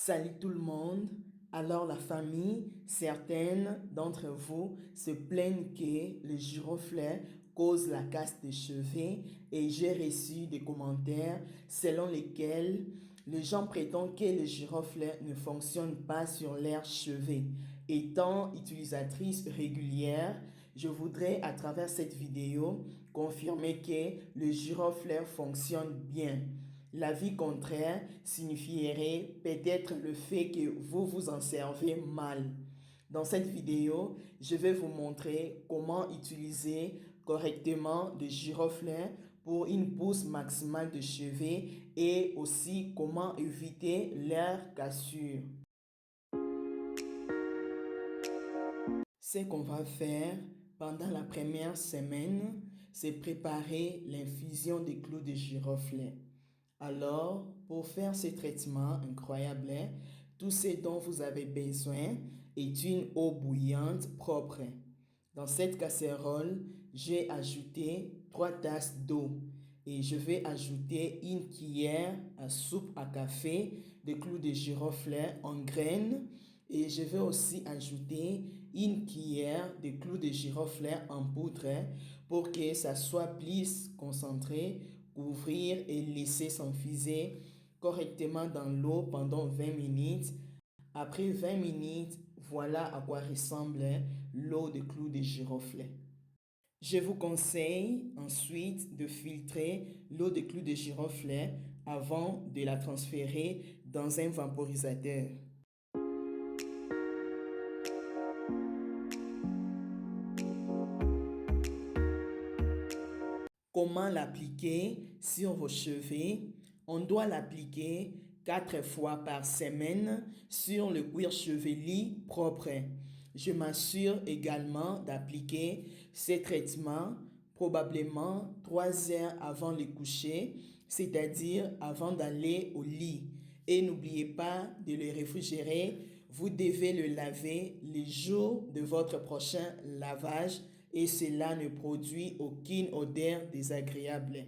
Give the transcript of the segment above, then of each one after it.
Salut tout le monde. Alors la famille, certaines d'entre vous se plaignent que le giroflée cause la casse des cheveux et j'ai reçu des commentaires selon lesquels les gens prétendent que le giroflée ne fonctionne pas sur leurs cheveux. Étant utilisatrice régulière, je voudrais à travers cette vidéo confirmer que le giroflée fonctionne bien. L'avis contraire signifierait peut-être le fait que vous vous en servez mal. Dans cette vidéo, je vais vous montrer comment utiliser correctement le giroflée pour une pousse maximale de cheveux et aussi comment éviter leur cassure. Ce qu'on va faire pendant la première semaine, c'est préparer l'infusion des clous de giroflée. Alors, pour faire ce traitement incroyable, tout ce dont vous avez besoin est une eau bouillante propre. Dans cette casserole, j'ai ajouté 3 tasses d'eau et je vais ajouter une cuillère à soupe à café de clous de giroflée en graines et je vais aussi ajouter une cuillère de clous de giroflée en poudre pour que ça soit plus concentré, couvrir et laisser s'infuser correctement dans l'eau pendant 20 minutes. Après 20 minutes, voilà à quoi ressemble l'eau de clous de giroflée. Je vous conseille ensuite de filtrer l'eau de clous de giroflée avant de la transférer dans un vaporisateur. Comment l'appliquer sur vos cheveux? On doit l'appliquer 4 fois par semaine sur le cuir chevelu propre. Je m'assure également d'appliquer ces traitements probablement 3 heures avant le coucher, c'est-à-dire avant d'aller au lit. Et n'oubliez pas de le réfrigérer. Vous devez le laver le jour de votre prochain lavage et cela ne produit aucune odeur désagréable.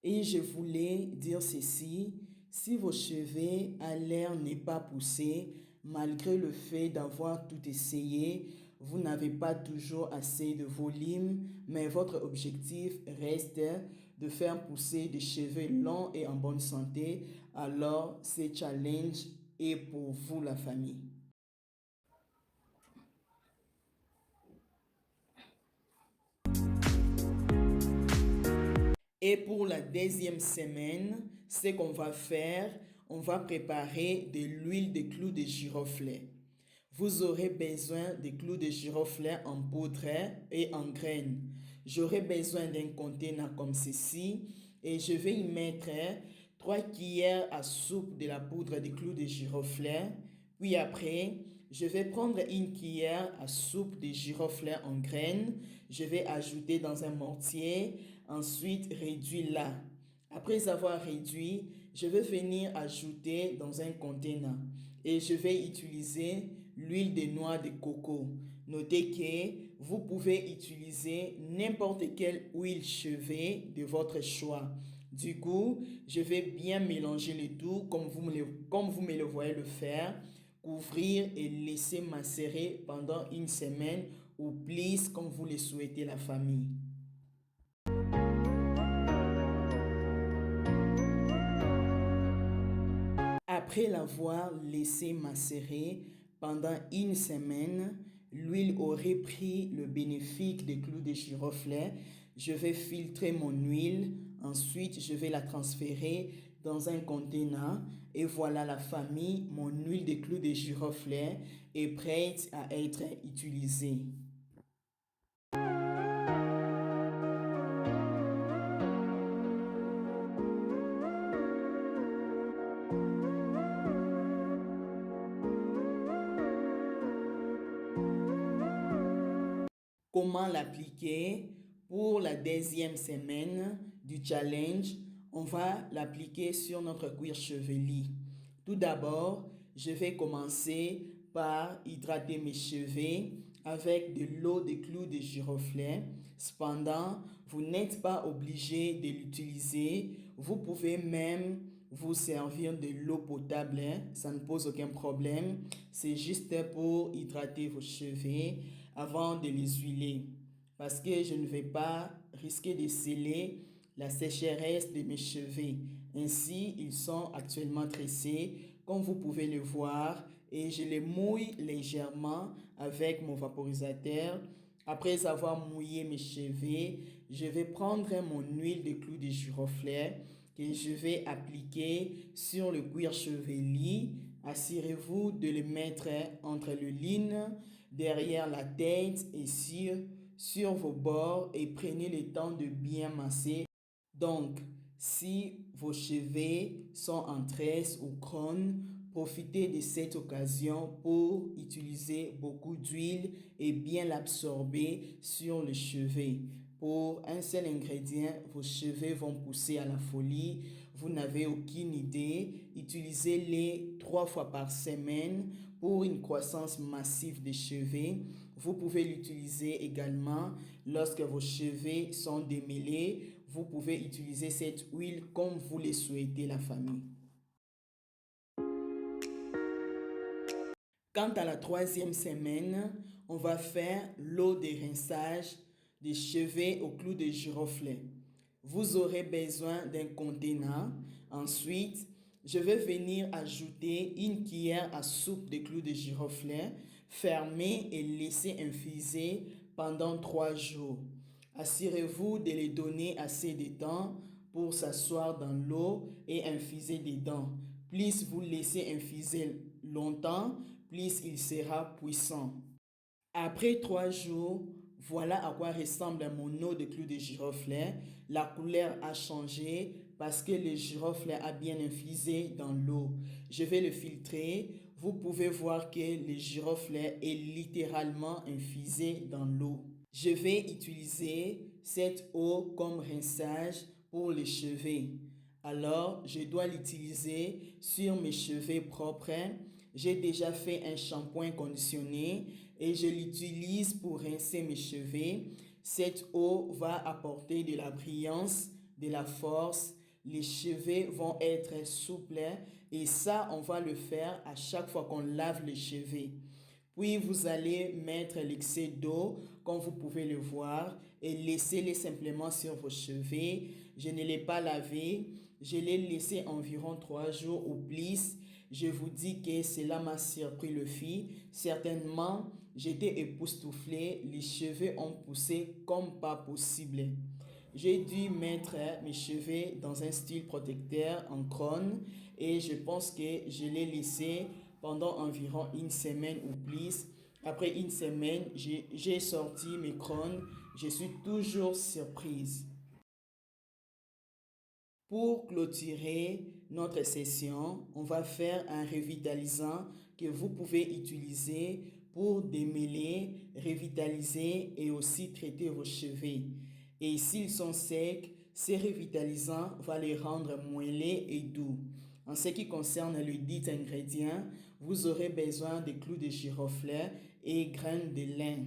Et je voulais dire ceci, si vos cheveux à l'air n'est pas poussé, malgré le fait d'avoir tout essayé, vous n'avez pas toujours assez de volume, mais votre objectif reste de faire pousser des cheveux longs et en bonne santé, alors ce challenge est pour vous la famille. Et pour la deuxième semaine, ce qu'on va faire, on va préparer de l'huile de clous de giroflée. Vous aurez besoin de clous de giroflée en poudre et en graines. J'aurai besoin d'un conteneur comme ceci et je vais y mettre 3 cuillères à soupe de la poudre de clous de giroflée. Puis après, je vais prendre une cuillère à soupe de giroflée en graines. Je vais ajouter dans un mortier, ensuite réduire là. Après avoir réduit, je vais venir ajouter dans un conteneur et je vais utiliser l'huile de noix de coco. Notez que vous pouvez utiliser n'importe quelle huile cheveux de votre choix. Du coup, je vais bien mélanger le tout comme vous me le voyez le faire, couvrir et laisser macérer pendant une semaine ou plus comme vous le souhaitez la famille. Après l'avoir laissé macérer pendant une semaine, l'huile aurait pris le bénéfice des clous de giroflée. Je vais filtrer mon huile, ensuite je vais la transférer dans un conteneur et voilà la famille, mon huile de clous de giroflée est prête à être utilisée. Comment l'appliquer? Pour la deuxième semaine du challenge, on va l'appliquer sur notre cuir chevelu. Tout d'abord, je vais commencer par hydrater mes cheveux avec de l'eau de clous de giroflée. Cependant, vous n'êtes pas obligé de l'utiliser. Vous pouvez même vous servir de l'eau potable, hein. Ça ne pose aucun problème. C'est juste pour hydrater vos cheveux avant de les huiler. Parce que je ne vais pas risquer de sceller la sécheresse de mes cheveux. Ainsi, ils sont actuellement tressés, comme vous pouvez le voir, et je les mouille légèrement avec mon vaporisateur. Après avoir mouillé mes cheveux, je vais prendre mon huile de clou de girofle que je vais appliquer sur le cuir chevelu. Assurez-vous de le mettre entre le lin, derrière la tête et sur vos bords et prenez le temps de bien masser. Donc, si vos cheveux sont en tresse ou crône, profitez de cette occasion pour utiliser beaucoup d'huile et bien l'absorber sur les cheveux. Pour un seul ingrédient, vos cheveux vont pousser à la folie. Vous n'avez aucune idée. Utilisez-les 3 fois par semaine pour une croissance massive des cheveux. Vous pouvez l'utiliser également lorsque vos cheveux sont démêlés. Vous pouvez utiliser cette huile comme vous le souhaitez, la famille. Quant à la 3e semaine, on va faire l'eau de rinçage des cheveux au clou de girofle. Vous aurez besoin d'un contenant. Ensuite, je vais venir ajouter une cuillère à soupe de clou de girofle, fermer et laisser infuser pendant 3 jours. Assurez-vous de les donner assez de temps pour s'asseoir dans l'eau et infuser dedans. Plus vous laissez infuser longtemps, plus il sera puissant. Après 3 jours, voilà à quoi ressemble mon eau de clou de girofle. La couleur a changé parce que le girofle a bien infusé dans l'eau. Je vais le filtrer. Vous pouvez voir que le girofle est littéralement infusé dans l'eau. Je vais utiliser cette eau comme rinçage pour les cheveux. Alors, je dois l'utiliser sur mes cheveux propres. J'ai déjà fait un shampoing conditionné et je l'utilise pour rincer mes cheveux. Cette eau va apporter de la brillance, de la force. Les cheveux vont être souples et ça, on va le faire à chaque fois qu'on lave les cheveux. Puis vous allez mettre l'excès d'eau, comme vous pouvez le voir, et laissez-les simplement sur vos cheveux. Je ne l'ai pas lavé, je l'ai laissé environ 3 jours ou plus. Je vous dis que cela m'a surpris le fil. Certainement, j'étais époustouflé, les cheveux ont poussé comme pas possible. J'ai dû mettre mes cheveux dans un style protecteur en cône et je pense que je l'ai laissé pendant environ une semaine ou plus. Après une semaine, j'ai sorti mes crânes. Je suis toujours surprise. Pour clôturer notre session, on va faire un revitalisant que vous pouvez utiliser pour démêler, revitaliser et aussi traiter vos cheveux. Et s'ils sont secs, ces revitalisants vont les rendre moelleux et doux. En ce qui concerne le dit ingrédient, vous aurez besoin de clous de girofle et graines de lin.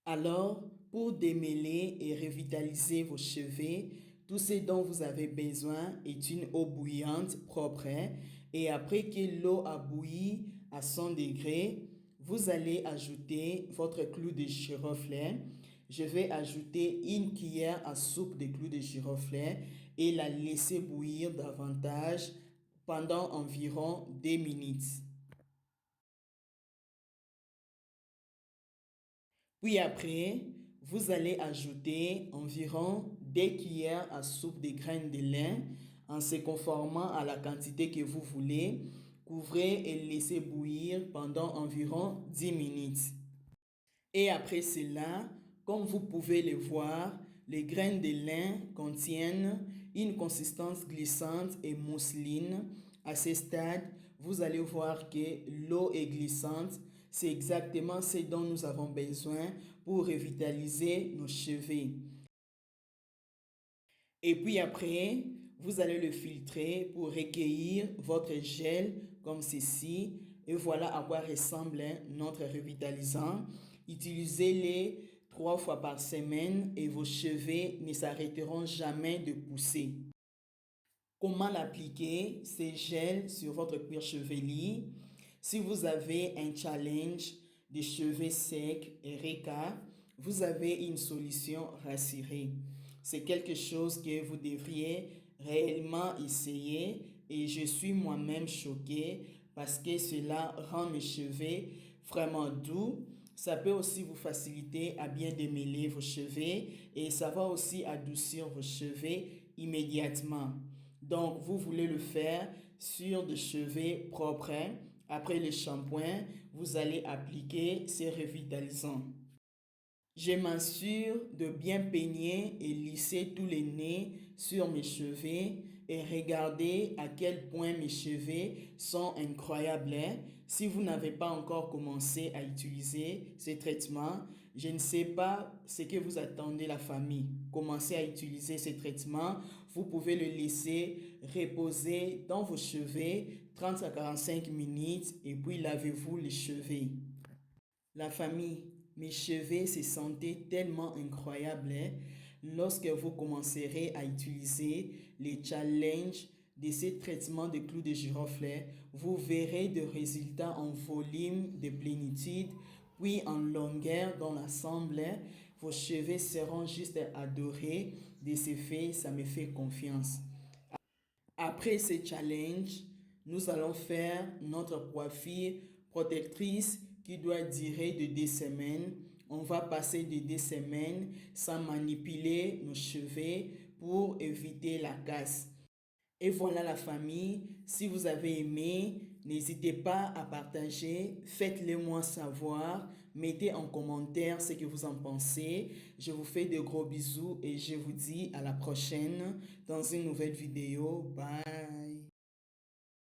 Alors, pour démêler et revitaliser vos cheveux, tout ce dont vous avez besoin est une eau bouillante propre. Et après que l'eau a bouilli à 100 degrés, vous allez ajouter votre clou de girofle. Je vais ajouter une cuillère à soupe de clous de girofle et la laisser bouillir davantage pendant environ 2 minutes. Puis après, vous allez ajouter environ 2 cuillères à soupe de graines de lin en se conformant à la quantité que vous voulez. Couvrez et laissez bouillir pendant environ 10 minutes. Et après cela, comme vous pouvez le voir, les graines de lin contiennent une consistance glissante et mousseline. À ce stade, vous allez voir que l'eau est glissante. C'est exactement ce dont nous avons besoin pour revitaliser nos cheveux. Et puis après, vous allez le filtrer pour recueillir votre gel comme ceci. Et voilà à quoi ressemble notre revitalisant. Utilisez-les 3 fois par semaine et vos cheveux ne s'arrêteront jamais de pousser. Comment l'appliquer? C'est gel sur votre cuir chevelu. Si vous avez un challenge des cheveux secs et RECA, vous avez une solution rassurée. C'est quelque chose que vous devriez réellement essayer et je suis moi-même choquée parce que cela rend mes cheveux vraiment doux. Ça peut aussi vous faciliter à bien démêler vos cheveux et ça va aussi adoucir vos cheveux immédiatement. Donc, vous voulez le faire sur des cheveux propres. Après le shampoing, vous allez appliquer ces revitalisants. Je m'assure de bien peigner et lisser tous les nez sur mes cheveux et regardez à quel point mes cheveux sont incroyables. Si vous n'avez pas encore commencé à utiliser ces traitements, je ne sais pas ce que vous attendez la famille. Commencez à utiliser ces traitements. Vous pouvez le laisser reposer dans vos cheveux 30 à 45 minutes et puis lavez-vous les cheveux. La famille, mes cheveux se sentaient tellement incroyables lorsque vous commencerez à utiliser les challenges de ces traitements de clous de girofle. Vous verrez des résultats en volume de plénitude, puis en longueur dans l'ensemble. Vos cheveux seront juste adorés de ce fait, ça me fait confiance. Après ces challenges, nous allons faire notre coiffure protectrice qui doit durer de 2 semaines. On va passer de 2 semaines sans manipuler nos cheveux pour éviter la casse. Et voilà la famille, si vous avez aimé, n'hésitez pas à partager, faites-le moi savoir, mettez en commentaire ce que vous en pensez. Je vous fais de gros bisous et je vous dis à la prochaine dans une nouvelle vidéo. Bye.